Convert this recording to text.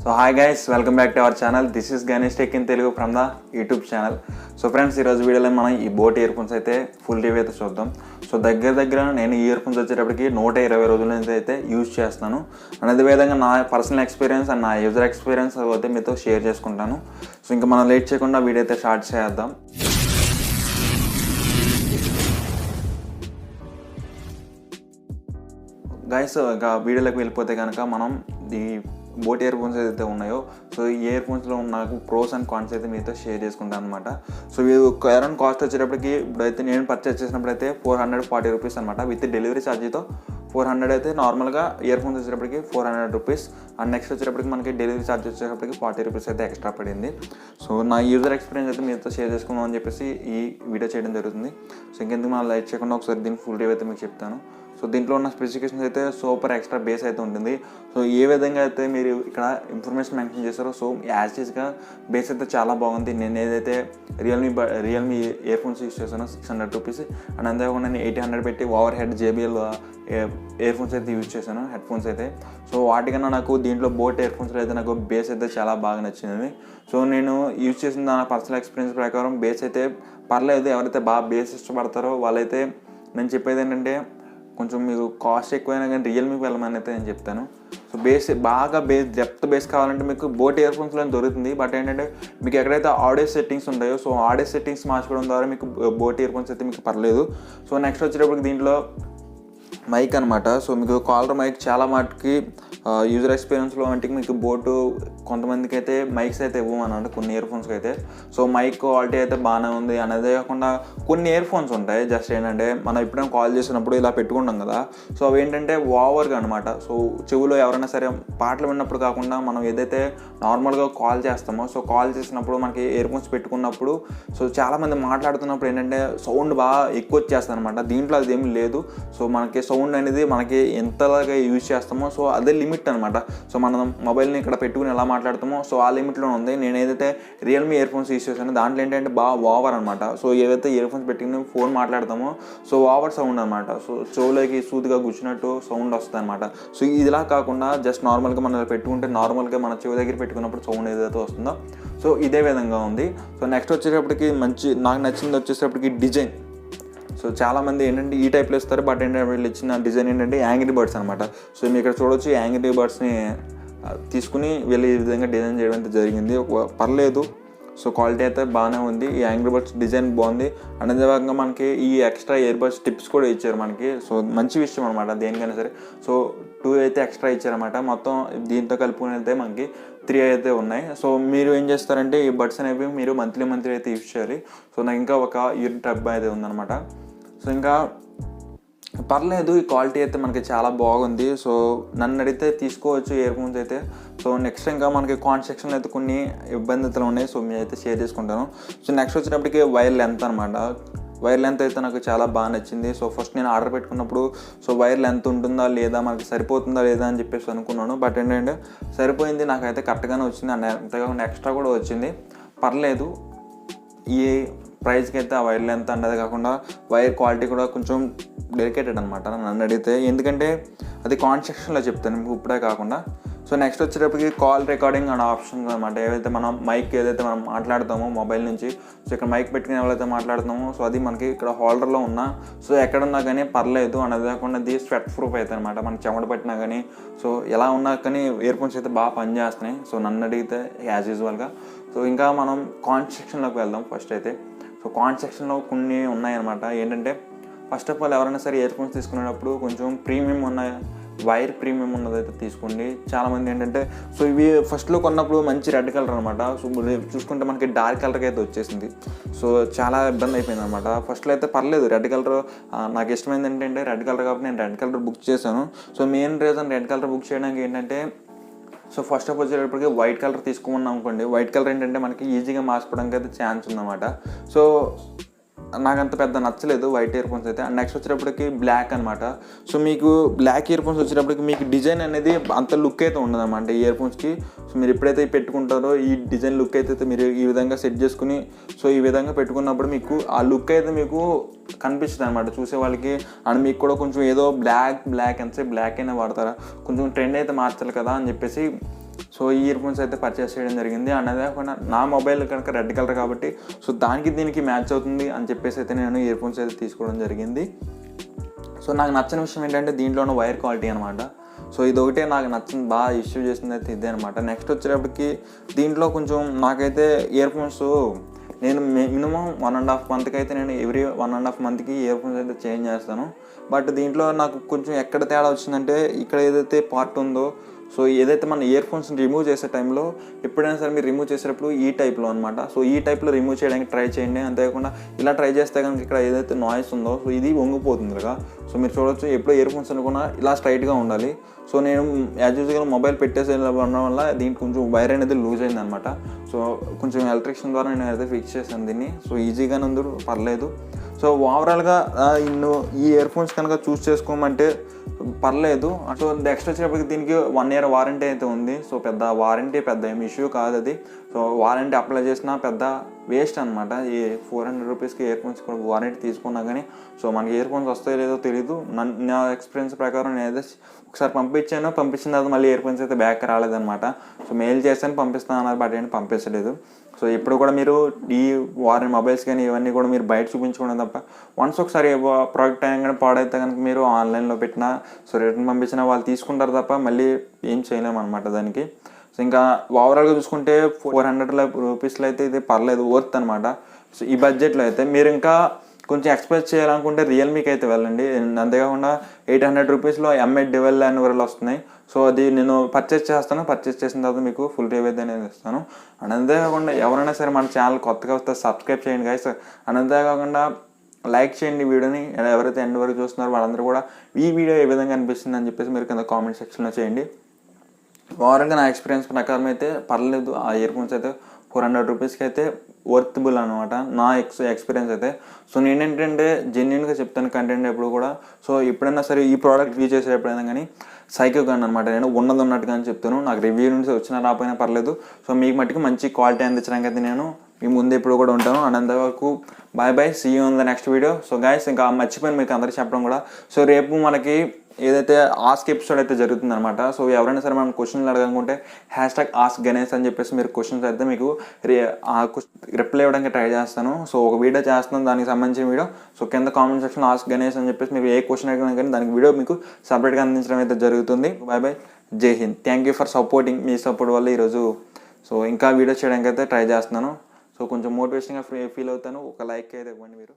So hi guys, welcome back to our channel. This is Ganesh Tech in Telugu from the YouTube channel. So friends, ఈ రోజు వీడియోలో మనం ఈ boat ear phones అయితే full review అయితే చూద్దాం. So దగ్గర నేను ఇయర్ ఫోన్స్ వచ్చేటప్పటికి 120 రోజుల నుంచి అయితే యూజ్ చేస్తాను. అదే విధంగా నా పర్సనల్ ఎక్స్పీరియన్స్ అండ్ నా యూజర్ ఎక్స్పీరియన్స్ అయితే మీతో షేర్ చేసుకుంటాను. సో ఇంకా మనం లేట్ చేయకుండా వీడియో అయితే స్టార్ట్ చేద్దాం. గైస్, ఇంకా వీడియోలోకి వెళ్ళిపోతే కనుక మనం ఈ బోట్ ఇయర్ ఫోన్స్ ఏదైతే ఉన్నాయో సో ఈ ఇయర్ ఫోన్స్లో నాకు ప్రోస్ అండ్ కాన్స్ అయితే మీతో షేర్ చేసుకుంటాను అనమాట. సో ఇవి అరౌండ్ కాస్ట్ వచ్చేటప్పటికి ఇప్పుడైతే నేను పర్చేస్ చేసినప్పుడు అయితే 440 రూపీస్ అనమాట. విత్ డెలివరీ ఛార్జీతో 400 అయితే నార్మల్గా ఇయర్ ఫోన్స్ వచ్చేటప్పటికి 400 రూపీస్. అండ్ నెక్స్ట్ వచ్చేటప్పటికి మనకి డెలివరీ ఛార్జ్ వచ్చేటప్పటికి 40 రూపీస్ అయితే ఎక్స్ట్రా పడింది. సో నా యూజర్ ఎక్స్పీరియన్స్ అయితే మీతో షేర్ చేసుకుందాం అని చెప్పేసి ఈ వీడియో చేయడం జరుగుతుంది. సో ఇంకెందుకు మనం లైట్ చేయకుండా ఒకసారి దీని ఫుల్ రివ్యూ అయితే మీకు చెప్తాను. సో దీంట్లో ఉన్న స్పెసిఫికేషన్స్ అయితే సూపర్ ఎక్స్ట్రా బేస్ అయితే ఉంటుంది. సో ఏ విధంగా అయితే మీరు ఇక్కడ ఇన్ఫర్మేషన్ మెన్షన్ చేస్తారో సో యాజ్గా బేస్ అయితే చాలా బాగుంది. నేను ఏదైతే రియల్మీ ఇయర్ ఫోన్స్ యూస్ చేశానో 600 రూపీస్ అండ్ అంతేకాకుండా నేను 800 పెట్టి over head JBL ear phones అయితే యూజ్ చేశాను, హెడ్ ఫోన్స్ అయితే. సో వాటికన్నా నాకు దీంట్లో బోట్ ఇయర్ ఫోన్స్లో అయితే నాకు బేస్ అయితే చాలా బాగా నచ్చింది. సో నేను యూజ్ చేసిన నా పర్సనల్ ఎక్స్పీరియన్స్ ప్రకారం బేస్ అయితే పర్లేదు. ఎవరైతే బాగా బేస్ ఇష్టపడతారో వాళ్ళైతే నేను చెప్పేది ఏంటంటే కొంచెం మీకు కాస్ట్ ఎక్కువైనా కానీ రియల్మీకి వెళ్ళమని అయితే నేను చెప్తాను. సో బాగా డెప్త్ బేస్ కావాలంటే మీకు బోట్ ఇయర్ ఫోన్స్లో దొరుకుతుంది. బట్ ఏంటంటే మీకు ఎక్కడైతే ఆడియో సెట్టింగ్స్ ఉంటాయో సో ఆడియో సెట్టింగ్స్ మార్చుకోవడం ద్వారా మీకు బోట్ ఇయర్ ఫోన్స్ అయితే మీకు పర్లేదు. సో నెక్స్ట్ వచ్చేటప్పటికి దీంట్లో మైక్ అనమాట. సో మీకు కాలర్ మైక్ చాలా మటుకి యూజర్ ఎక్స్పీరియన్స్లో అంటే మీకు బోటు కొంతమందికి అయితే మైక్స్ అయితే ఇవ్వమన్నాడు కొన్ని ఇయర్ ఫోన్స్కి అయితే. సో మైక్ క్వాలిటీ అయితే బాగానే ఉంది. అనేది కాకుండా కొన్ని ఇయర్ ఫోన్స్ ఉంటాయి జస్ట్ ఏంటంటే మనం ఎప్పుడైనా కాల్ చేసినప్పుడు ఇలా పెట్టుకుంటాం కదా, సో అవి ఏంటంటే ఓవర్గా అనమాట. సో చెవులో ఎవరైనా సరే పాటలు విన్నప్పుడు కాకుండా మనం ఏదైతే నార్మల్గా కాల్ చేస్తామో సో కాల్ చేసినప్పుడు మనకి ఇయర్ ఫోన్స్ పెట్టుకున్నప్పుడు సో చాలామంది మాట్లాడుతున్నప్పుడు ఏంటంటే సౌండ్ బాగా ఎక్కువ వచ్చేస్తుంది అనమాట. దీంట్లో అది ఏమి లేదు. సో మనకి సౌండ్ అనేది మనకి ఎంతలాగా యూజ్ చేస్తామో సో అదే లిమిట్ అనమాట. సో మనం మొబైల్ని ఇక్కడ పెట్టుకుని ఎలా మాట్లాడతామో సో ఆ లిమిట్లో ఉంది. నేను ఏదైతే రియల్మీ ఇయర్ ఫోన్స్ యూజ్ చేశానో దాంట్లో ఏంటంటే బాగా ఓవర్ అనమాట. సో ఏదైతే ఇయర్ ఫోన్స్ పెట్టుకుని ఫోన్ మాట్లాడతామో సో ఓవర్ సౌండ్ అనమాట. సో చెవులోకి సూదిగా కూర్చున్నట్టు సౌండ్ వస్తుంది అనమాట. సో ఇదిలా కాకుండా జస్ట్ నార్మల్గా మనం పెట్టుకుంటే నార్మల్గా మన చెవి దగ్గర పెట్టుకున్నప్పుడు సౌండ్ ఏదైతే వస్తుందో సో ఇదే విధంగా ఉంది. సో నెక్స్ట్ వచ్చేటప్పటికి నాకు నచ్చింది వచ్చేటప్పటికి డిజైన్. సో చాలామంది ఏంటంటే ఈ టైప్లో ఇస్తారు. బట్ ఏంటంటే వీళ్ళు ఇచ్చిన డిజైన్ ఏంటంటే యాంగ్రీ బర్డ్స్ అనమాట. సో మీరు ఇక్కడ చూడొచ్చు యాంగ్రీ బర్డ్స్ని తీసుకుని వీళ్ళు ఈ విధంగా డిజైన్ చేయడం అయితే జరిగింది. పర్లేదు. సో క్వాలిటీ అయితే బాగానే ఉంది. ఈ యాంగ్రీ బర్డ్స్ డిజైన్ బాగుంది. అండ్ అదేవిధంగా మనకి ఈ ఎక్స్ట్రా ఇయర్ బడ్స్ టిప్స్ కూడా ఇచ్చారు మనకి. సో మంచి విషయం అనమాట దేనికైనా సరే. సో 2 అయితే ఎక్స్ట్రా ఇచ్చారన్నమాట. మొత్తం దీంతో కలుపుకుని అయితే మనకి 3 అయితే ఉన్నాయి. సో మీరు ఏం చేస్తారంటే ఈ బడ్స్ అనేవి మీరు మంత్లీ అయితే యూజ్ చేయాలి. సో నాకు ఇంకా ఒక యూనిట్ టబ్ అయితే ఉందన్నమాట. సో ఇంకా పర్లేదు, ఈ క్వాలిటీ అయితే మనకి చాలా బాగుంది. సో నన్ను అడిగితే తీసుకోవచ్చు ఇయర్ ఫోన్స్ అయితే. సో నెక్స్ట్ ఇంకా మనకి కాన్స్ సెక్షన్లో అయితే కొన్ని ఇబ్బందులు ఉన్నాయి. సో మీరు అయితే షేర్ చేసుకుంటాను. సో నెక్స్ట్ వచ్చేటప్పటికి వైర్ లెంత్ అనమాట. వైర్ లెంత్ అయితే నాకు చాలా బాగా నచ్చింది. సో ఫస్ట్ నేను ఆర్డర్ పెట్టుకున్నప్పుడు సో వైర్ లెంత్ ఉంటుందా లేదా మనకి సరిపోతుందా లేదా అని చెప్పేసి అనుకున్నాను. బట్ ఏంటంటే సరిపోయింది, నాకైతే కరెక్ట్గానే వచ్చింది. అంతేకాకుండా ఎక్స్ట్రా కూడా వచ్చింది. పర్లేదు. ఈ ప్రైస్కి అయితే ఆ వైర్ లెంత్ అంటే కాకుండా వైర్ క్వాలిటీ కూడా కొంచెం డెలికేటెడ్ అనమాట నన్ను అడిగితే. ఎందుకంటే అది కాన్స్ సెక్షన్లో చెప్తాను మీకు ఇప్పుడే కాకుండా. సో నెక్స్ట్ వచ్చేటప్పటికి కాల్ రికార్డింగ్ అండ్ ఆప్షన్స్ అనమాట. ఏదైతే మనం మైక్ ఏదైతే మనం మాట్లాడతామో మొబైల్ నుంచి సో ఇక్కడ మైక్ పెట్టుకుని ఎవరైతే మాట్లాడుతామో సో అది మనకి ఇక్కడ హోల్డర్లో ఉన్నా సో ఎక్కడున్నా కానీ పర్లేదు. అనేది కాకుండా ఇది స్వెట్ ప్రూఫ్ అయితే అనమాట. మనకి చెమట పట్టినా కానీ సో ఎలా ఉన్నా కానీ ఇయర్ ఫోన్స్ అయితే బాగా పనిచేస్తున్నాయి. సో నన్ను అడిగితే యాజ్ యూజువల్గా. సో ఇంకా మనం కాన్స్ సెక్షన్లోకి వెళ్దాం ఫస్ట్ అయితే. సో కాన్స్ సెక్షన్లో కొన్ని ఉన్నాయన్నమాట. ఏంటంటే ఫస్ట్ ఆఫ్ ఆల్ ఎవరైనా సరే ఇయర్ ఫోన్స్ తీసుకునేటప్పుడు కొంచెం ప్రీమియం ఉన్న వైర్ ప్రీమియం ఉన్నదైతే తీసుకోండి. చాలామంది ఏంటంటే సో ఇవి ఫస్ట్లో కొన్నప్పుడు మంచి రెడ్ కలర్ అనమాట. సో చూసుకుంటే మనకి డార్క్ కలర్కి అయితే వచ్చేసింది. సో చాలా ఇబ్బంది అయిపోయింది అనమాట. ఫస్ట్లో అయితే పర్లేదు, రెడ్ కలర్ నాకు ఇష్టమైంది ఏంటంటే రెడ్ కలర్ కాబట్టి నేను రెడ్ కలర్ బుక్ చేశాను. So main reason red colour book చేయడానికి ఏంటంటే సో ఫస్ట్ ఆఫ్ వచ్చేటప్పటికి వైట్ కలర్ తీసుకోమన్నాం అనుకోండి. వైట్ కలర్ ఏంటంటే మనకి ఈజీగా మార్చుకోవడానికి అయితే ఛాన్స్ ఉందన్నమాట. సో నాకు అంత పెద్ద నచ్చలేదు వైట్ ఇయర్ ఫోన్స్ అయితే. అండ్ నెక్స్ట్ వచ్చేటప్పటికి బ్లాక్ అనమాట. సో మీకు బ్లాక్ ఇయర్ ఫోన్స్ వచ్చేటప్పటికి మీకు డిజైన్ అనేది అంత లుక్ అయితే ఉండదు అనమాట ఇయర్ ఫోన్స్కి. సో మీరు ఎప్పుడైతే పెట్టుకుంటారో ఈ డిజైన్ లుక్ అయితే మీరు ఈ విధంగా సెట్ చేసుకుని సో ఈ విధంగా పెట్టుకున్నప్పుడు మీకు ఆ లుక్ అయితే మీకు కనిపిస్తుంది అనమాట చూసే వాళ్ళకి. అండ్ మీకు కూడా కొంచెం ఏదో బ్లాక్ ఎంతసేపు బ్లాక్ అయినా వాడతారా, కొంచెం ట్రెండ్ అయితే మార్చాలి కదా అని చెప్పేసి సో ఈ ఇయర్ ఫోన్స్ అయితే పర్చేస్ చేయడం జరిగింది. అండ్ అదే కాకుండా నా మొబైల్ కనుక రెడ్ కలర్ కాబట్టి సో దానికి దీనికి మ్యాచ్ అవుతుంది అని చెప్పేసి అయితే నేను ఇయర్ ఫోన్స్ అయితే తీసుకోవడం జరిగింది. సో నాకు నచ్చిన విషయం ఏంటంటే దీంట్లో ఉన్న వైర్ క్వాలిటీ అనమాట. సో ఇది ఒకటే నాకు నచ్చింది, బాగా ఇష్యూ చేసింది అయితే ఇదే అనమాట. నెక్స్ట్ వచ్చేటప్పటికి దీంట్లో కొంచెం నాకైతే ఇయర్ ఫోన్స్ నేను మినిమం 1.5 మంత్కి అయితే నేను ఎవ్రీ 1.5 మంత్కి ఇయర్ ఫోన్స్ అయితే చేంజ్ చేస్తాను. బట్ దీంట్లో నాకు కొంచెం ఎక్కడ తేడా వచ్చిందంటే ఇక్కడ ఏదైతే పార్ట్ ఉందో సో ఏదైతే మన ఇయర్ ఫోన్స్ రిమూవ్ చేసే టైంలో ఎప్పుడైనా సరే మీరు రిమూవ్ చేసేటప్పుడు ఈ టైప్లో అనమాట. సో ఈ టైప్లో రిమూవ్ చేయడానికి ట్రై చేయండి. అంతేకాకుండా ఇలా ట్రై చేస్తే కనుక ఇక్కడ ఏదైతే నాయిస్ ఉందో సో ఇది వంగిపోతుంది కదా. సో మీరు చూడవచ్చు ఎప్పుడో ఇయర్ ఫోన్స్ అనుకున్నా ఇలా స్ట్రైట్గా ఉండాలి. సో నేను యాజ్ యూజువల్గా మొబైల్ పెట్టేసి ఉండడం వల్ల దీనికి కొంచెం వైర్ అనేది లూజ్ అయింది అనమాట. సో కొంచెం ఎలక్ట్రిషియన్ ద్వారా నేను అయితే ఫిక్స్ చేశాను దీన్ని. సో ఈజీగానే ఉంది, పర్లేదు. సో ఓవరాల్గా ఈ ఇయర్ ఫోన్స్ కనుక చూస్ చేసుకోమంటే పర్లేదు. సో నెక్స్ట్ వచ్చేటప్పటికి దీనికి 1 year వారంటీ అయితే ఉంది. సో పెద్ద వారంటీ పెద్ద ఏమి ఇష్యూ కాదు అది. సో వారంటీ అప్లై చేసినా పెద్ద వేస్ట్ అనమాట. ఈ 400 రూపీస్కి ఇయర్ ఫోన్స్ కూడా వారంటీ తీసుకున్నా కానీ సో మనకి ఇయర్ ఫోన్స్ వస్తాయో లేదో తెలియదు. నా ఎక్స్పీరియన్స్ ప్రకారం నేనైతే ఒకసారి పంపించిన తర్వాత మళ్ళీ ఇయర్ ఫోన్స్ అయితే బ్యాక్ రాలేదనమాట. సో మెయిల్ చేస్తాను పంపిస్తాను అన్నారు, బట్ ఏంటి పంపించలేదు. సో ఇప్పుడు కూడా మీరు ఈ మొబైల్స్ కానీ ఇవన్నీ కూడా మీరు బయట చూపించుకోవడం తప్ప వన్స్ ఒకసారి ప్రోడక్ట్ అయినా కానీ పాడైతే కనుక మీరు ఆన్లైన్లో పెట్టినా సో రిటర్న్ పంపించినా వాళ్ళు తీసుకుంటారు తప్ప మళ్ళీ ఏం చేయలేము అనమాట దానికి. సో ఇంకా ఓవరాల్గా చూసుకుంటే 400 రూపీస్లో అయితే ఇది పర్లేదు, వర్త్ అనమాట. సో ఈ బడ్జెట్లో అయితే మీరు ఇంకా కొంచెం ఎక్స్పెక్ట్ చేయాలనుకుంటే రియల్మీకి అయితే వెళ్ళండి. అంతేకాకుండా 800 రూపీస్లో M8 డ్యూయల్ యాన్యువల్ వస్తున్నాయి. సో అది నేను పర్చేస్ చేసిన తర్వాత మీకు ఫుల్ రివ్యూ అనేది ఇస్తాను. అండ్ అంతేకాకుండా ఎవరైనా సరే మన ఛానల్ కొత్తగా వస్తే సబ్స్క్రైబ్ చేయండి గైస్. అండ్ అంతేకాకుండా లైక్ చేయండి వీడియోని. ఎవరైతే ఎండ్ వరకు చూస్తున్నారో వాళ్ళందరూ కూడా ఈ వీడియో ఏ విధంగా అనిపిస్తుంది అని చెప్పేసి మీరు కింద కామెంట్ సెక్షన్లో చేయండి. ఓవరాల్గా నా ఎక్స్పీరియన్స్ ప్రకారం అయితే పర్లేదు. ఆ ఇయర్ ఫోన్స్ అయితే 400 రూపీస్కి అయితే వర్తబుల్ అనమాట నా ఎక్స్పీరియన్స్ అయితే. సో నేనేంటంటే జెన్యున్గా చెప్తాను కంటెంట్ ఎప్పుడు కూడా. సో ఎప్పుడైనా సరే ఈ ప్రోడక్ట్ రివ్యూ చేసే ఎప్పుడైనా కానీ సైకో గన్ అనమాట. నేను ఉన్నట్టుగా అని చెప్తాను. నాకు రివ్యూ నుంచి వచ్చినా రాకపోయినా పర్లేదు. సో మీకు మట్టుకు మంచి క్వాలిటీ అందించడానికి అయితే నేను మీ ముందు ఎప్పుడు కూడా ఉంటాను. అండ్ అంతవరకు bye, see you in the next video. So guys ఇంకా మర్చిపోయాను మీకు అందరికీ చెప్పడం కూడా. సో రేపు మనకి ఏదైతే ఆస్క్ ఎపిసోడ్ అయితే జరుగుతుంది అనమాట. సో ఎవరైనా సరే మనం క్వశ్చన్లు అడగనుకుంటే #ఆస్క్ గణేష్ అని చెప్పేసి మీరు క్వశ్చన్స్ అయితే మీకు రిప్లై ఇవ్వడానికి ట్రై చేస్తాను. సో ఒక వీడియో చేస్తాను దానికి సంబంధించిన వీడియో. సో కింద కామెంట్ సెక్షన్లో ఆస్క్ గణేష్ అని చెప్పేసి మీరు ఏ క్వశ్చన్ అడిగినా కానీ దానికి వీడియో మీకు సపరేట్గా అందించడం అయితే జరుగుతుంది. బాయ్, జై Hind. Thank you for supporting. Me support వల్ల ఈరోజు సో ఇంకా వీడియో చేయడానికి అయితే ట్రై చేస్తున్నాను. సో కొంచెం మోటివేషన్గా ఫీల్ అవుతాను. ఒక లైక్ అయితే ఇవ్వండి మీరు.